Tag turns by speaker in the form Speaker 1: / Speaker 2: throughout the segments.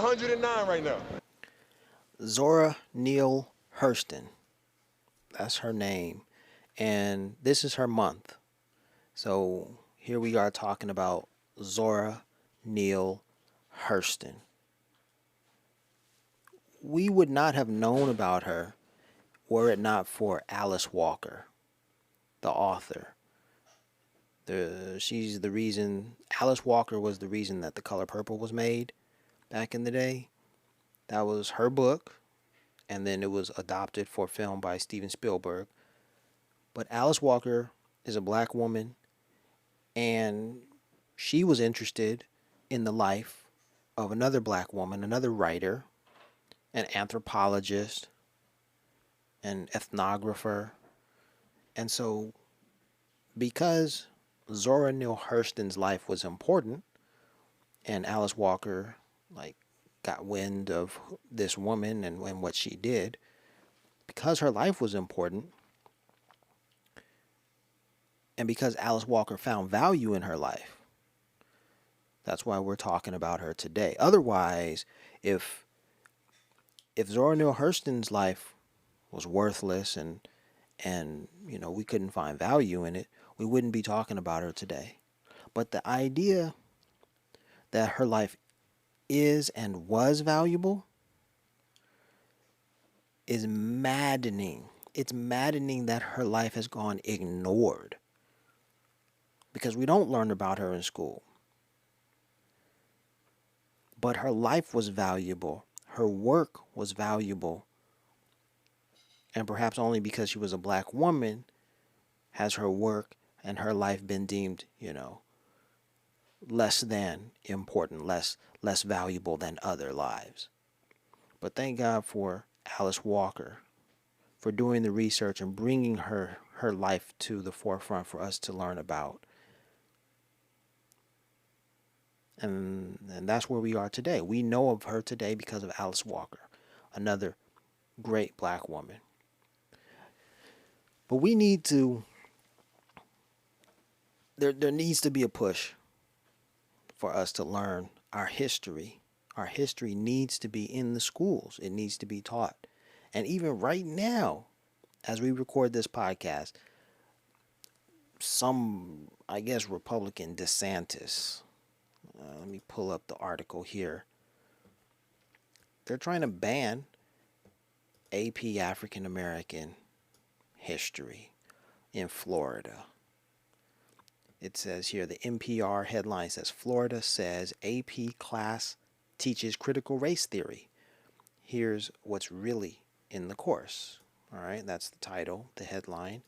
Speaker 1: 109 right now.
Speaker 2: Zora Neale Hurston. That's her name. And this is her month. So here we are talking about Zora Neale Hurston. We would not have known about her were it not for Alice Walker, the author. She's the reason, Alice Walker was the reason that The Color Purple was made back in the day. That was her book, and then it was adopted for film by Steven Spielberg. But Alice Walker is a black woman, and she was interested in the life of another black woman, another writer, an anthropologist, an ethnographer. And so, because Zora Neale Hurston's life was important, and Alice Walker like got wind of this woman and what she did, because her life was important, and because Alice Walker found value in her life, that's why we're talking about her today. Otherwise, if Zora Neale Hurston's life was worthless and we couldn't find value in it, we wouldn't be talking about her today. But the idea that her life is and was valuable is maddening. It's maddening that her life has gone ignored because we don't learn about her in school. But her life was valuable. Her work was valuable. And perhaps only because she was a black woman has her work and her life been deemed, less than important, less valuable than other lives. But thank God for Alice Walker for doing the research and bringing her life to the forefront for us to learn about. And that's where we are today. We know of her today because of Alice Walker, another great black woman. But we need to, there needs to be a push for us to learn our history. Our history needs to be in the schools. It needs to be taught. And even right now, as we record this podcast, some, I guess, Republican DeSantis, let me pull up the article here. They're trying to ban AP African American history in Florida. It says here, the NPR headline says, Florida says AP class teaches critical race theory. Here's what's really in the course. All right, that's the title, the headline.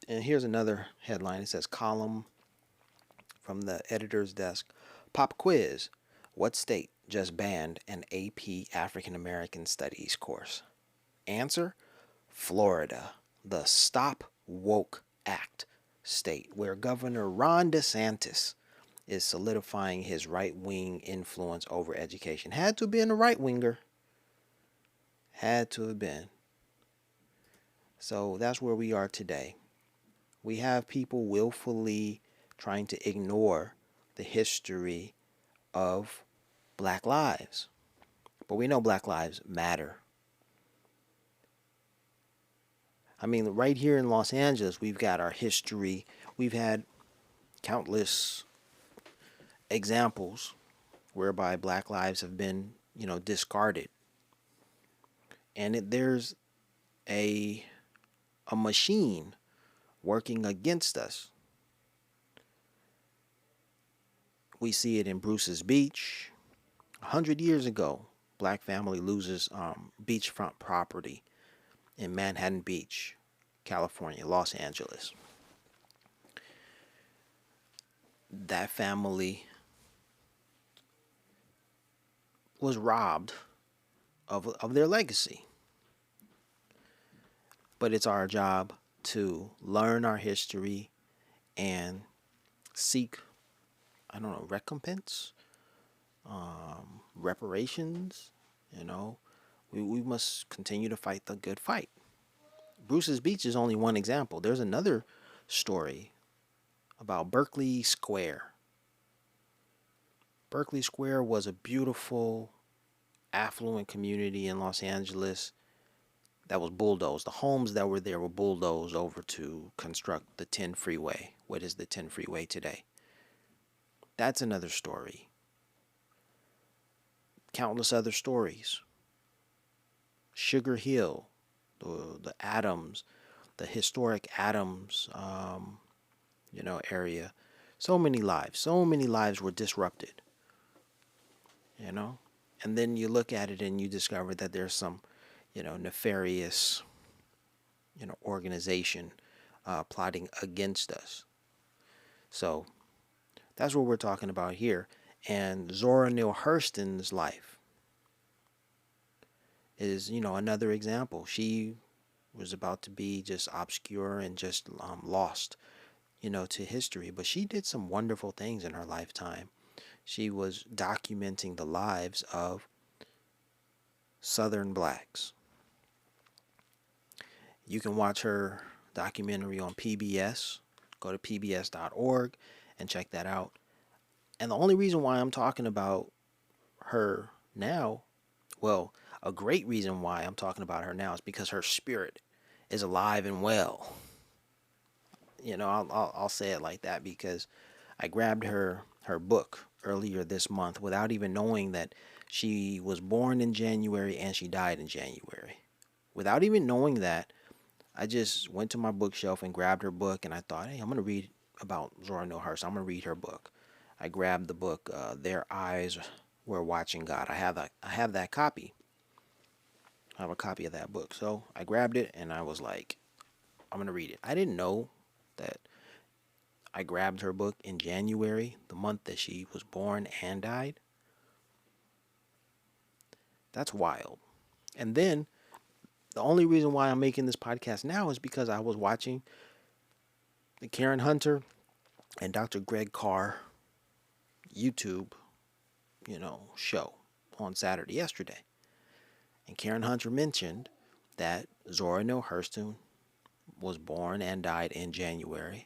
Speaker 2: And here's another headline. It says, column from the editor's desk. Pop quiz. What state just banned an AP African American Studies course? Answer, Florida, the Stop Woke Act state, where Governor Ron DeSantis is solidifying his right-wing influence over education. Had to have been a right-winger. Had to have been. So that's where we are today. We have people willfully trying to ignore the history of black lives. But we know black lives matter. I mean, right here in Los Angeles, we've got our history. We've had countless examples whereby black lives have been, discarded. And there's a machine working against us. We see it in Bruce's Beach. 100 years ago, black family loses beachfront property in Manhattan Beach, California, Los Angeles. That family was robbed of their legacy. But it's our job to learn our history and seek, recompense, reparations. We must continue to fight the good fight. Bruce's Beach is only one example. There's another story about Berkeley Square. Berkeley Square was a beautiful affluent community in Los Angeles that was bulldozed. The homes that were there were bulldozed over to construct the 10 freeway. What is the 10 freeway today? That's another story. Countless other stories. Sugar Hill, the Adams, the historic Adams, area. So many lives were disrupted, you know. And then you look at it and you discover that there's some, nefarious, organization plotting against us. So that's what we're talking about here. And Zora Neale Hurston's life is, another example. She was about to be just obscure and just lost, to history. But she did some wonderful things in her lifetime. She was documenting the lives of Southern blacks. You can watch her documentary on PBS. Go to pbs.org and check that out. And the only reason why I'm talking about her now, well, a great reason why I'm talking about her now is because her spirit is alive and well. I'll say it like that because I grabbed her book earlier this month without even knowing that she was born in January and she died in January. Without even knowing that, I just went to my bookshelf and grabbed her book, and I thought, hey, I'm going to read about Zora Neale Hurston. I'm going to read her book. I grabbed the book, Their Eyes Were Watching God. I have that copy. I have a copy of that book. So I grabbed it, and I was like, I'm going to read it. I didn't know that I grabbed her book in January, the month that she was born and died. That's wild. And then the only reason why I'm making this podcast now is because I was watching the Karen Hunter and Dr. Greg Carr YouTube, show on Saturday yesterday. And Karen Hunter mentioned that Zora Neale Hurston was born and died in January,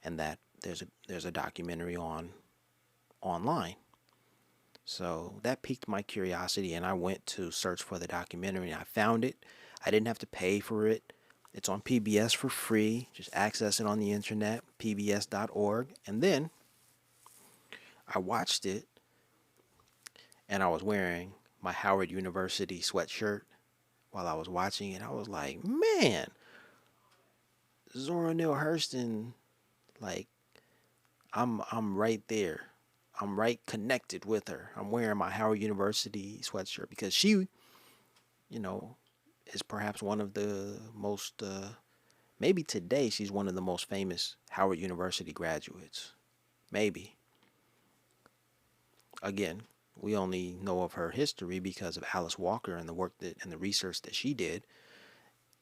Speaker 2: and that there's a documentary online. So that piqued my curiosity, and I went to search for the documentary, and I found it. I didn't have to pay for it. It's on PBS for free. Just access it on the internet, pbs.org. And then I watched it, and I was wearing my Howard University sweatshirt while I was watching it. I was like, man, Zora Neale Hurston, like, I'm right there. I'm right connected with her. I'm wearing my Howard University sweatshirt because she, is perhaps one of the most, maybe today she's one of the most famous Howard University graduates. Maybe. Again, we only know of her history because of Alice Walker and the work and the research that she did.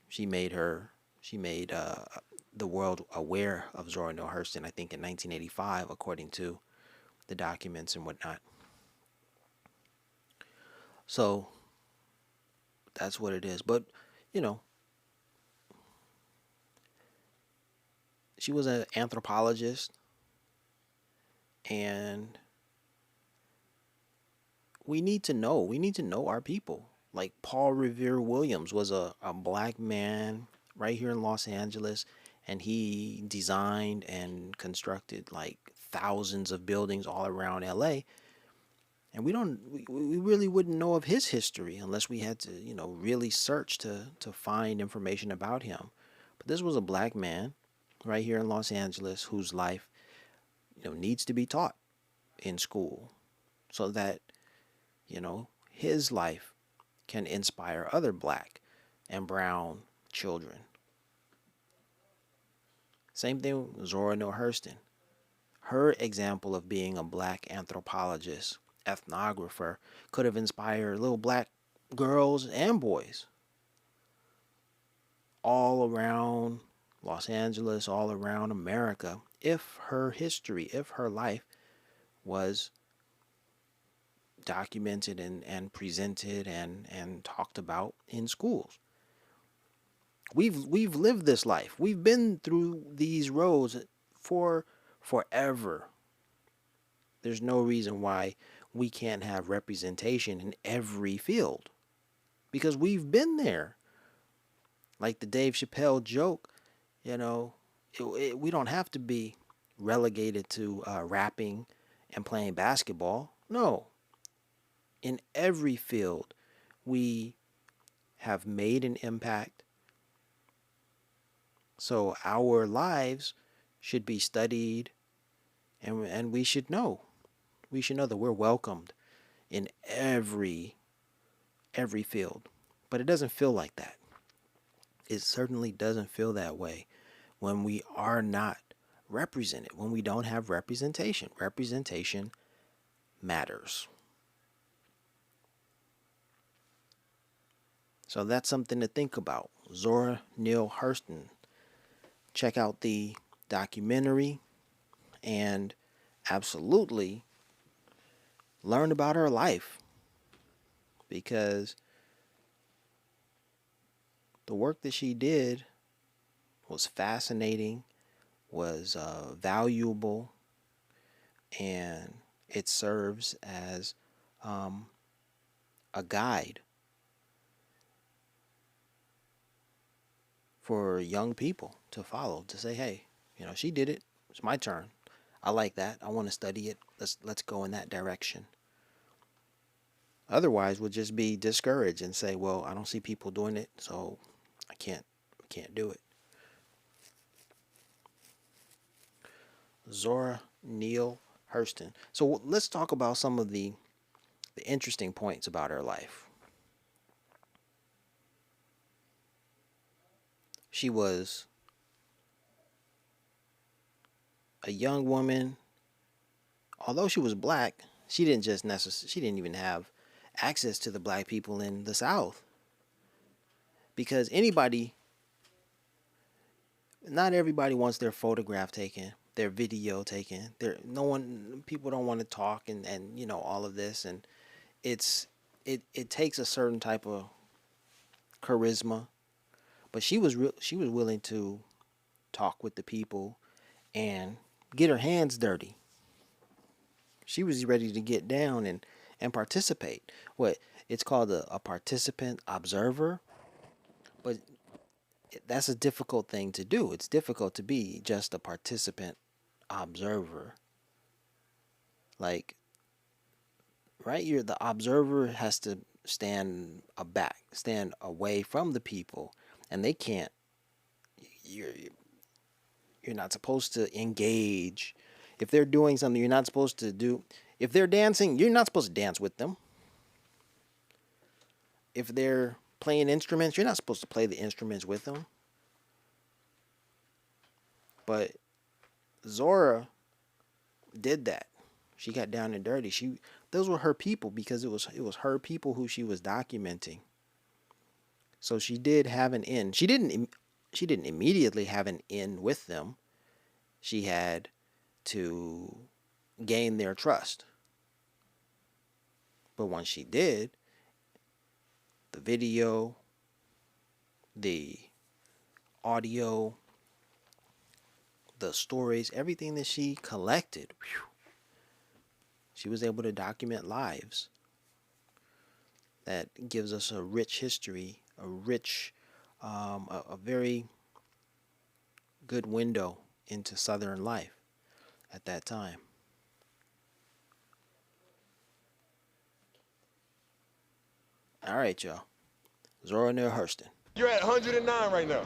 Speaker 2: She made the world aware of Zora Neale Hurston, I think, in 1985, according to the documents and whatnot. So that's what it is. But, she was an anthropologist, and we need to know our people. Like Paul Revere Williams was a black man right here in Los Angeles, and he designed and constructed like thousands of buildings all around LA. And we really wouldn't know of his history unless we had to, really search to find information about him. But this was a black man right here in Los Angeles whose life, needs to be taught in school so that, his life can inspire other black and brown children. Same thing with Zora Neale Hurston. Her example of being a black anthropologist, ethnographer, could have inspired little black girls and boys all around Los Angeles, all around America, if her history, if her life was documented and presented and talked about in schools. We've lived this life. We've been through these roads for forever. There's no reason why we can't have representation in every field because we've been there. Like the Dave Chappelle joke, you know, we don't have to be relegated to rapping and playing basketball. No, in every field, we have made an impact. So our lives should be studied, and we should know. We should know that we're welcomed in every field. But it doesn't feel like that. It certainly doesn't feel that way when we are not represented, when we don't have representation. Representation matters. So that's something to think about. Zora Neale Hurston. Check out the documentary and absolutely learn about her life, because the work that she did was fascinating, was valuable, and it serves as a guide for young people to follow, to say, hey, she did it. It's my turn. I like that. I want to study it. Let's go in that direction. Otherwise, we'll just be discouraged and say, well, I don't see people doing it, so I can't do it. Zora Neale Hurston. So let's talk about some of the interesting points about her life. She was a young woman. Although she was black, she didn't even have access to the black people in the South. Because not everybody wants their photograph taken, their video taken. People don't want to talk and all of this, and it takes a certain type of charisma. But she was willing to talk with the people and get her hands dirty. She was ready to get down and participate. It's called a participant observer, but that's a difficult thing to do. It's difficult to be just a participant observer. Like, right? The observer has to stand away from the people, and they can't. You're not supposed to engage. If they're doing something, you're not supposed to do. If they're dancing, you're not supposed to dance with them. If they're playing instruments, you're not supposed to play the instruments with them. But Zora did that. She got down and dirty. Those were her people, because it was her people who she was documenting. So she did have an in. She didn't immediately have an in with them. She had to gain their trust. But once she did, the video, the audio, the stories, everything that she collected, she was able to document lives. That gives us a rich history, a very good window into Southern life at that time. All right, y'all. Zora Neale Hurston.
Speaker 1: You're at 109 right now.